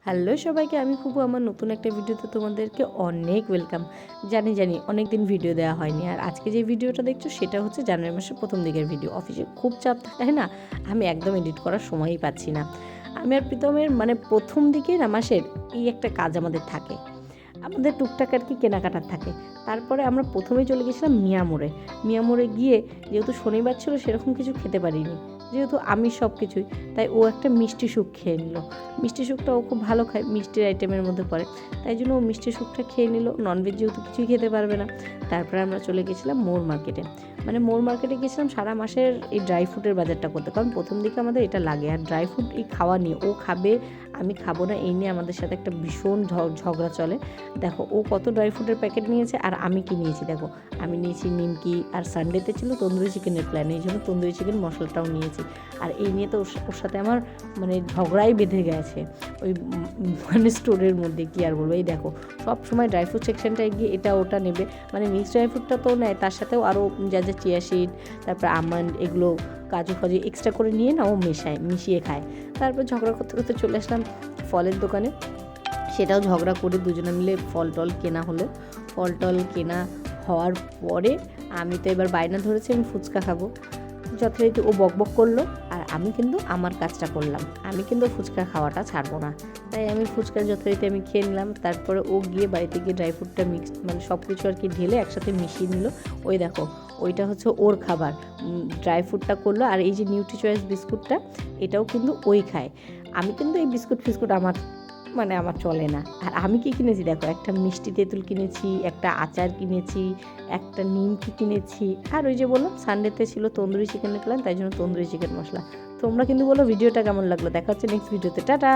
Hello সবাইকে, আমি খুব আমার নতুন একটা ভিডিওতে তোমাদেরকে অনেক ওয়েলকাম। জানি অনেক দিন ভিডিও দেওয়া হয়নি, আর আজকে যে ভিডিওটা দেখছো সেটা হচ্ছে জানুয়ারি মাসের প্রথম দিকের ভিডিও। অফিসে খুব চাপ থাকে না, আমি একদম এডিট করার সময়ই পাচ্ছি না। আমি আর প্রীতমের প্রথম দিকে না মাসের এই একটা কাজ আমাদের থাকে, আমাদের টুকটাক আর কি কেনাকাটার থাকে। তারপরে আমরা প্রথমেই চলে গেছিলাম মিয়ামোড়ে গিয়ে, যেহেতু শনিবার ছিল সেরকম কিছু খেতে পারিনি, যেহেতু আমি সব কিছুই, তাই ও একটা মিষ্টি সুখ খেয়ে নিল। মিষ্টি সুখটা ও খুব ভালো খায়, মিষ্টির আইটেমের মধ্যে পড়ে, তাই জন্য ও মিষ্টি সুখটা খেয়ে নিল। ননভেজ যেহেতু কিছুই খেতে পারবে না। তারপরে আমরা চলে গেছিলাম মোড় মার্কেটে গেছিলাম সারা মাসের এই ড্রাই ফ্রুটের বাজারটা করতে, কারণ প্রথম দিকে আমাদের এটা লাগে। আর ড্রাই ফ্রুট এই খাওয়া নিয়ে, ও খাবে আমি খাবো না, এই নিয়ে আমাদের সাথে একটা ভীষণ ঝগড়া চলে। দেখো ও কত ড্রাই ফ্রুটের প্যাকেট নিয়েছে আর আমি কি নিয়েছি দেখো। আমি নিয়েছি নিমকি, আর সানডেতে ছিল তন্দুরি চিকেনের প্ল্যান, এই জন্য তন্দুরি চিকেন মশলাটাও নিয়েছি। আর এই নিয়ে তো ওর সাথে আমার ঝগড়াই বেঁধে গেছে ওই স্টোরের মধ্যে, কি আর বলবো। এই দেখো সব সময় ড্রাই ফ্রুট সেকশনটায় গিয়ে এটা ওটা নেবে, মিক্সড ড্রাই ফ্রুটটা তো নেয়, তার সাথেও আরও যা চিয়া সিড, তারপর আমন্ড, এগুলো কাজু ফাজু এক্সট্রা করে নিয়ে না ও মিশিয়ে খায়। তারপর ঝগড়া করতে করতে চলে আসলাম ফলের দোকানে, সেটাও ঝগড়া করে দুজনে মিলে ফল টল কেনা হলো। ফল টল কেনা হওয়ার পরে আমি তো এবার বায়না ধরেছি আমি ফুচকা খাবো। যথারীতি ও বকবক করলো, আর আমি কিন্তু আমার কাজটা করলাম, আমি কিন্তু ফুচকা খাওয়াটা ছাড়বো না। তাই আমি ফুচকা যথারীতি আমি খেয়ে নিলাম। তারপরে ও গিয়ে বাড়িতে গিয়ে ড্রাই ফ্রুটটা সব কিছু আর কি ঢেলে একসাথে মিশিয়ে নিল। ওই দেখো ওইটা হচ্ছে ওর খাবার, ড্রাই ফ্রুটটা করলো। আর এই যে নিউট্রি চয়েস বিস্কুটটা, এটাও কিন্তু ওই খায়। আমি কিন্তু এই বিস্কুট ফিস্কুট আমার চলে না। আর আমি কি কিনেছি দেখো, একটা মিষ্টি তেঁতুল কিনেছি, একটা আচার কিনেছি, একটা নিমকি কিনেছি, আর ওই যে বললাম সানডেতে ছিল তন্দুরি চিকেনের প্ল্যান, তাই জন্য তন্দুরি চিকেন মশলা। তোমরা কিন্তু বলো ভিডিওটা কেমন লাগলো। দেখা হচ্ছে নেক্সট ভিডিওতে, টাটা।